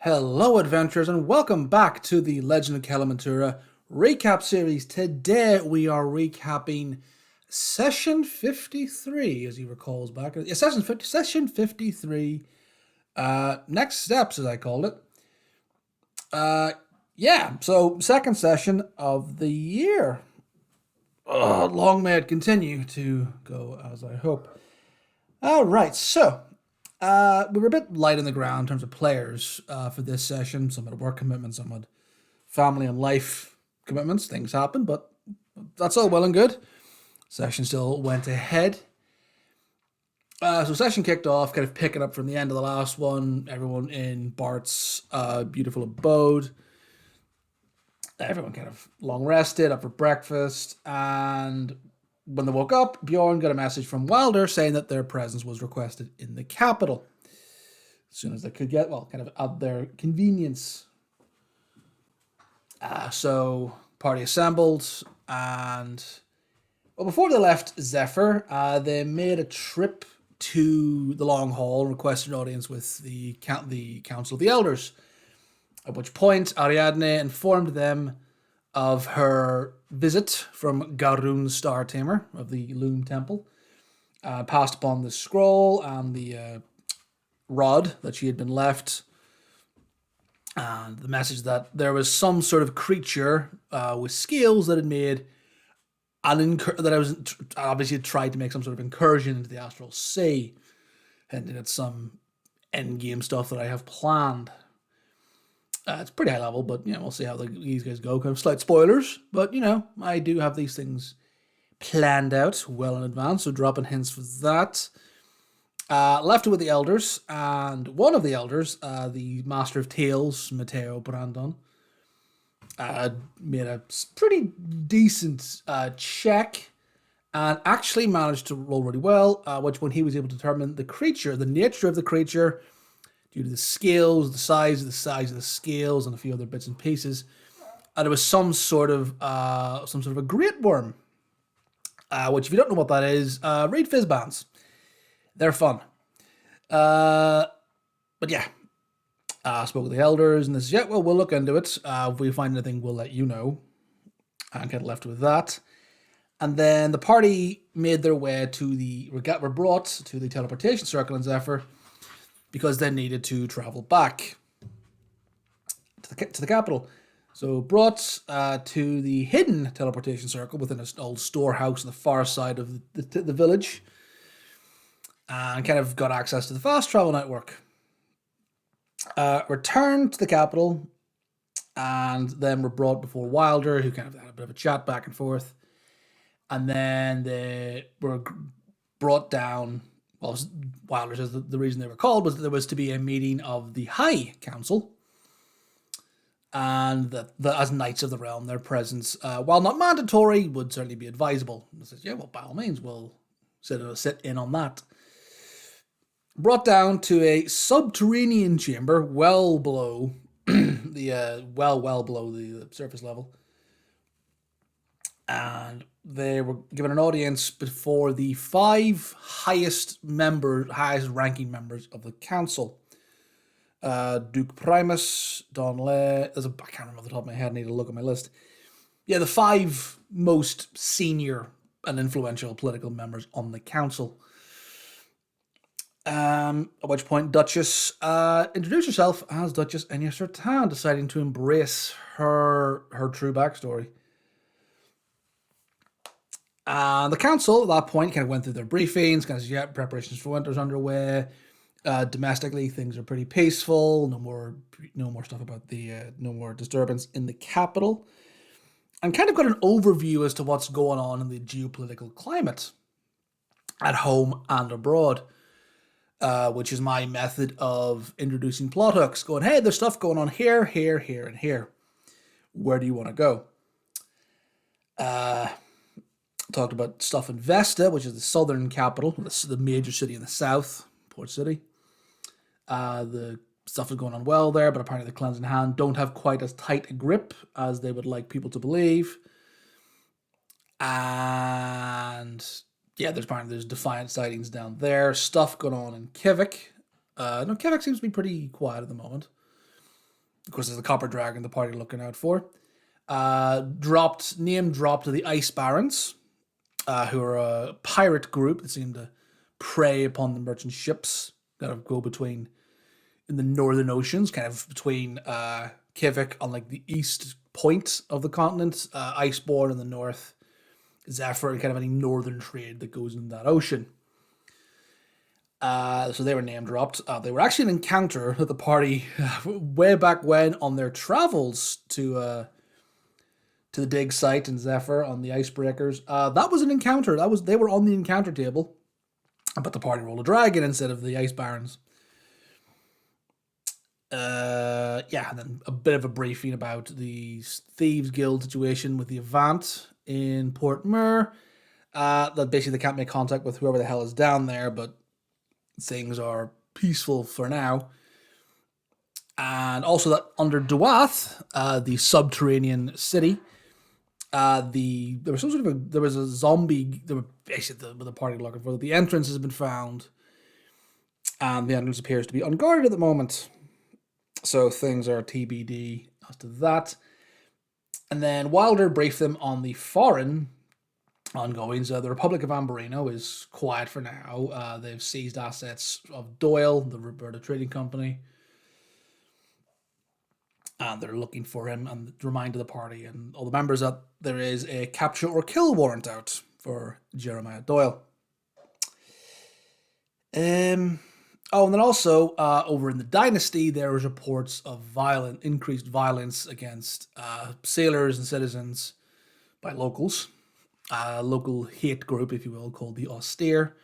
Hello, adventurers, and welcome back to the Legend of Kelamentura recap series. Today we are recapping session 53, as he recalls back. Yeah, session 53. Next steps, as I called it. So second session of the year. Long may it continue to go as I hope. All right, so we were a bit light on the ground in terms of players for this session. Some had work commitments, some had family and life commitments. Things happen, but that's all well and good. Session still went ahead. So session kicked off, kind of picking up from the end of the last one. Everyone in Bart's beautiful abode. Everyone kind of long rested, up for breakfast, and when they woke up, Bjorn got a message from Wilder saying that their presence was requested in the capital. As soon as they could get, well, kind of at their convenience. So party assembled, and well, before they left Zephyr, they made a trip to the Long Hall and requested an audience with the Council of the Elders. At which point, Ariadnae informed them of her visit from Garun Star Tamer of the Loom Temple, passed upon the scroll and the rod that she had been left, and the message that there was some sort of creature with scales that had made that I was obviously tried to make some sort of incursion into the Astral Sea, hinting at some endgame stuff that I have planned. It's pretty high level, but we'll see how these guys go. Kind of slight spoilers, but I do have these things planned out well in advance, so dropping hints for that. Left it with the elders, and one of the elders, the Master of Tales, Matteo Brandon, made a pretty decent check and actually managed to roll really well, which when he was able to determine the nature of the creature, due to the scales, the size of the scales, and a few other bits and pieces, there was some sort of a great worm. Which, if you don't know what that is, read Fizzbands. They're fun. But yeah, I spoke with the elders, and they said, we'll look into it. If we find anything, we'll let you know. And kind of left with that. And then the party made their way were brought to the teleportation circle in Zephyr, because they needed to travel back to the capital. So brought to the hidden teleportation circle within an old storehouse on the far side of the village, and kind of got access to the fast travel network. Returned to the capital, and then were brought before Wilder, who kind of had a bit of a chat back and forth. And then they were brought down. Well, Wilder says the reason they were called was that there was to be a meeting of the High Council, and that as Knights of the Realm, their presence, while not mandatory, would certainly be advisable. He says, by all means, we'll sit in on that. Brought down to a subterranean chamber, well below well below the surface level, and they were given an audience before the 5 highest ranking members of the council. Duke Primus, Don Lay, I can't remember off the top of my head, I need to look at my list. Yeah, the 5 most senior and influential political members on the council. At which point Duchess introduced herself as Duchess Enya Sertan, deciding to embrace her true backstory. The council at that point kind of went through their briefings, kind of preparations for winter's underway. Domestically, things are pretty peaceful. No more stuff about no more disturbance in the capital, and kind of got an overview as to what's going on in the geopolitical climate at home and abroad, which is my method of introducing plot hooks. Going, hey, there's stuff going on here, here, here, and here. Where do you want to go? Talked about stuff in Vesta, which is the southern capital, the major city in the south, port city. The stuff is going on well there, but apparently the Cleansing Hand don't have quite as tight a grip as they would like people to believe. And yeah, there's defiant sightings down there. Stuff going on in Kivik. No, Kivik seems to be pretty quiet at the moment. of course, there's the Copper Dragon the party are looking out for. Name dropped to the Ice Barons, who are a pirate group that seem to prey upon the merchant ships that go between in the northern oceans, kind of between Kivik on like the east point of the continent, Iceborne in the north, Zephyr, and kind of any northern trade that goes in that ocean. So they were name dropped. They were actually an encounter that the party, way back when, on their travels to the dig site in Zephyr on the icebreakers. That was an encounter. They were on the encounter table, but the party rolled a dragon instead of the Ice Barons. And then a bit of a briefing about the Thieves Guild situation with the Avant in Port Mur. That basically they can't make contact with whoever the hell is down there, but things are peaceful for now. And also that under Duath, the subterranean city, there was a zombie. There were basically the party looking for. The entrance has been found, and the entrance appears to be unguarded at the moment. So things are TBD as to that. And then Wilder briefed them on the foreign ongoings. The Republic of Amberino is quiet for now. They've seized assets of Doyle, the Roberta Trading Company. And they're looking for him and reminded the party and all the members that there is a capture or kill warrant out for Jeremiah Doyle. And then also over in the Dynasty, there was reports of increased violence against sailors and citizens by locals. Local hate group, if you will, called the Austere.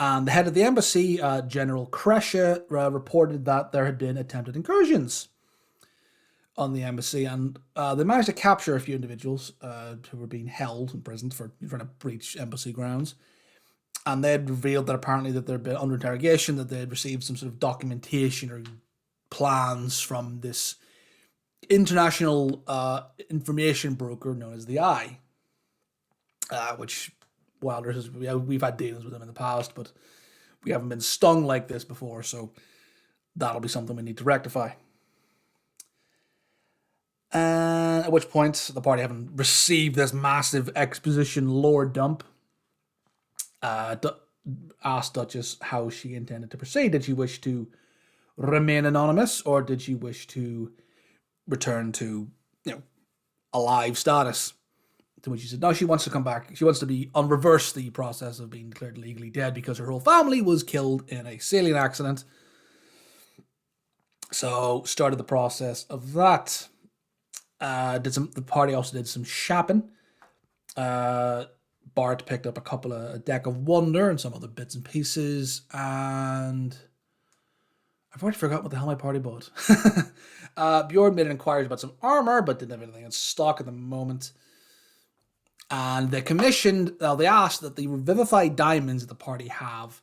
And the head of the embassy, General Kresha, reported that there had been attempted incursions on the embassy, and they managed to capture a few individuals who were being held imprisoned for trying to breach embassy grounds. And they had revealed that apparently that they'd been under interrogation, that they had received some sort of documentation or plans from this international information broker known as the Eye, which Wilder says we've had dealings with them in the past, but we haven't been stung like this before, so that'll be something we need to rectify. And at which point the party, having received this massive exposition lore dump, asked Duchess how she intended to proceed. Did she wish to remain anonymous, or did she wish to return to, alive status? To which she said, no, she wants to come back. She wants to reverse the process of being declared legally dead because her whole family was killed in a sailing accident. So started the process of that. The party also did some shopping. Bart picked up a deck of Wonder and some other bits and pieces, and I've already forgotten what the hell my party bought. Bjorn made inquiries about some armor, but didn't have anything in stock at the moment. And they asked that the revivified diamonds that the party have,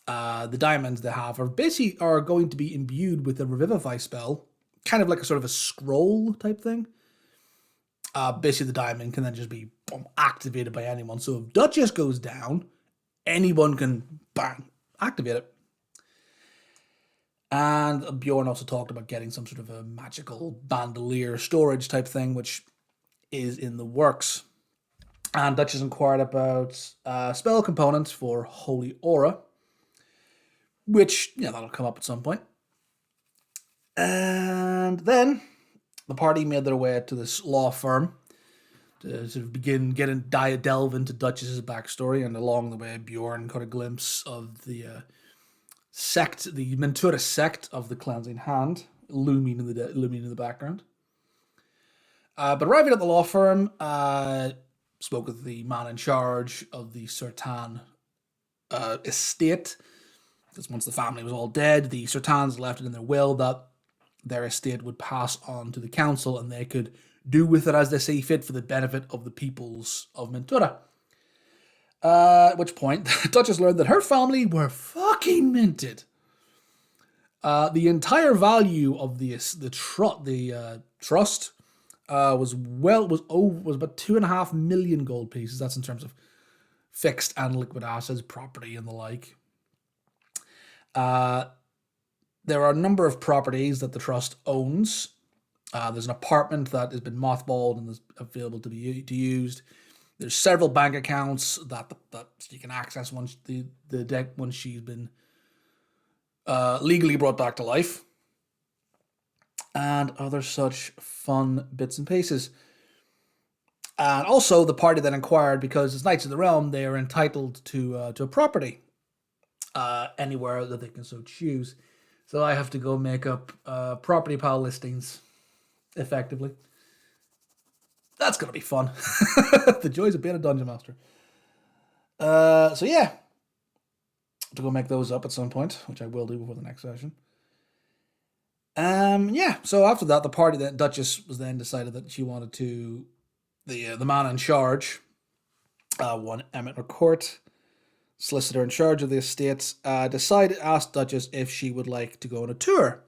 the diamonds they have are going to be imbued with the revivify spell, kind of like a sort of a scroll type thing. Basically, the diamond can then just be activated by anyone. So if Duchess goes down, anyone can activate it. And Bjorn also talked about getting some sort of a magical bandolier storage type thing, which is in the works. And Duchess inquired about spell components for Holy Aura, which, that'll come up at some point. And then the party made their way to this law firm to sort of delve into Duchess's backstory, and along the way, Bjorn caught a glimpse of the sect, the Mentura sect of the Cleansing Hand, looming in the background. But arriving at the law firm, spoke with the man in charge of the Sertan estate, because once the family was all dead, the Sertans left it in their will that their estate would pass on to the council and they could do with it as they see fit for the benefit of the peoples of Mentura. At which point, the Duchess learned that her family were fucking minted. The entire value of the trust was about 2.5 million gold pieces. That's in terms of fixed and liquid assets, property, and the like. there are a number of properties that the trust owns. There's an apartment that has been mothballed and is available to be used. There's several bank accounts that you can access once the deck once she's been legally brought back to life, and other such fun bits and pieces. And also, the party then inquired, because as Knights of the Realm, they are entitled to a property anywhere that they can so choose. So I have to go make up property pile listings, effectively. That's going to be fun. The joys of being a Dungeon Master. So yeah, to go make those up at some point, which I will do before the next session. Yeah, so after that, the party, that Duchess was then decided that she wanted to, the man in charge, one Emmett McCourt, solicitor in charge of the estates, asked Duchess if she would like to go on a tour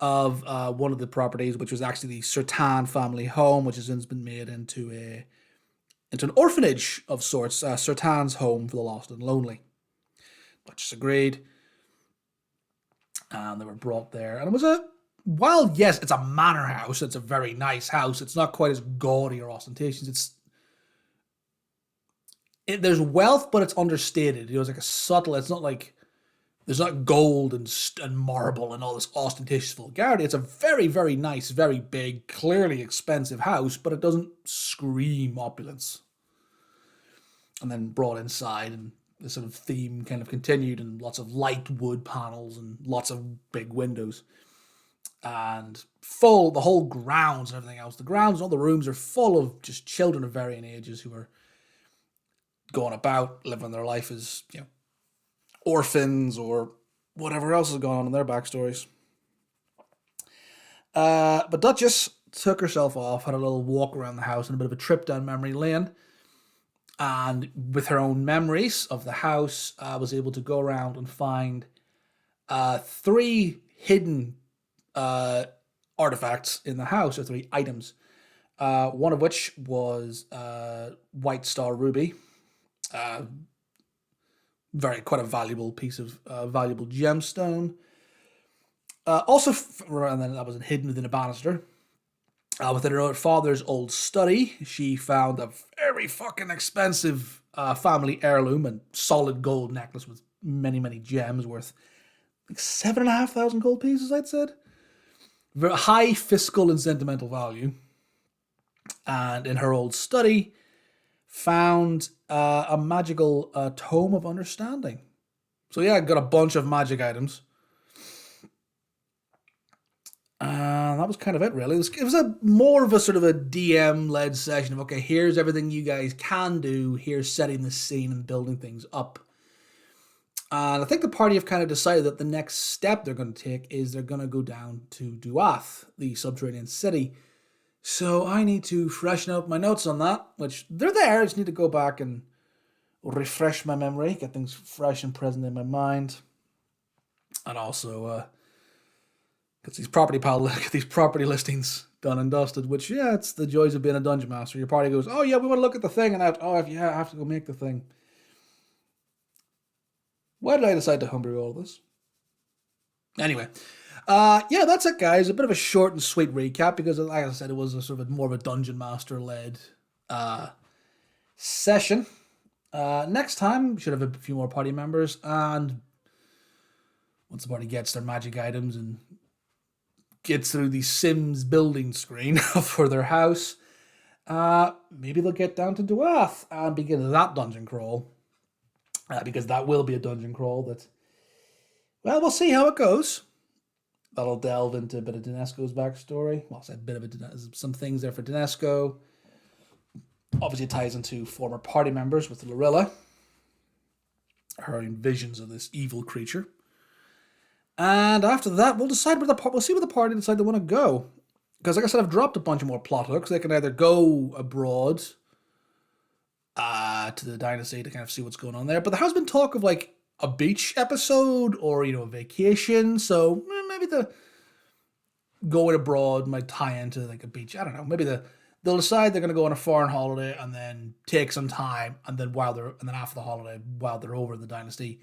of one of the properties, which was actually the Sertan family home, which has since been made into an orphanage of sorts, Sertan's home for the lost and lonely. Duchess agreed, and they were brought there, and it was while yes, it's a manor house, it's a very nice house, it's not quite as gaudy or ostentatious. There's wealth, but it's understated. It's like a subtle. It's not like there's not gold and marble and all this ostentatious vulgarity. It's a very, very nice, very big, clearly expensive house, but it doesn't scream opulence. And then brought inside, and the sort of theme kind of continued, and lots of light wood panels and lots of big windows. And the whole grounds and everything else. The grounds and all the rooms are full of just children of varying ages who are going about, living their life as, orphans or whatever else is going on in their backstories. But Duchess took herself off, had a little walk around the house and a bit of a trip down memory lane. And with her own memories of the house, was able to go around and find 3 hidden artifacts in the house, or 3 items. One of which was White Star Ruby. Quite a valuable piece of valuable gemstone. And then that was hidden within a banister. Within her father's old study, she found a very fucking expensive family heirloom and solid gold necklace with many, many gems worth like 7,500 gold pieces, I'd said. Very high fiscal and sentimental value. And in her old study, found a magical tome of understanding. So yeah, got a bunch of magic items. That was kind of it, really. It was more of a sort of a DM-led session of, okay, here's everything you guys can do. Here's setting the scene and building things up. And I think the party have kind of decided that the next step they're going to take is they're going to go down to Duath, the subterranean city. So I need to freshen up my notes on that, which they're there. I just need to go back and refresh my memory, get things fresh and present in my mind. And also get these property listings done and dusted, which, yeah, it's the joys of being a dungeon master. Your party goes, oh yeah, we want to look at the thing, and I have to go make the thing. Why did I decide to homebrew all this? Anyway, yeah, that's it, guys. A bit of a short and sweet recap, because, like I said, it was a sort of more of a dungeon master led session. Next time, we should have a few more party members, and once the party gets their magic items and gets through the Sims building screen for their house, maybe they'll get down to Duath and begin that dungeon crawl. Because that will be a dungeon crawl that, well, we'll see how it goes. That'll delve into a bit of Dinesco's backstory. Well, I said a bit of some things there for Dinesco. Obviously, it ties into former party members with Lorilla. Her visions of this evil creature. And after that, we'll see where the party decide they want to go. Because, like I said, I've dropped a bunch of more plot hooks. They can either go abroad to the dynasty to kind of see what's going on there. But there has been talk of like a beach episode or, a vacation. So maybe the going abroad might tie into like a beach. I don't know. Maybe they'll decide they're going to go on a foreign holiday and then take some time. And then after the holiday, while they're over in the dynasty,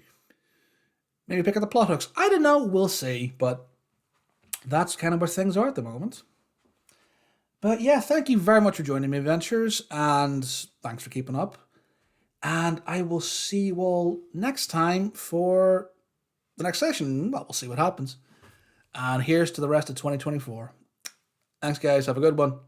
Maybe pick up the plot hooks. I don't know. We'll see. But that's kind of where things are at the moment. But yeah, thank you very much for joining me, Adventures, and thanks for keeping up. And I will see you all next time for the next session. Well, we'll see what happens. And here's to the rest of 2024. Thanks, guys. Have a good one.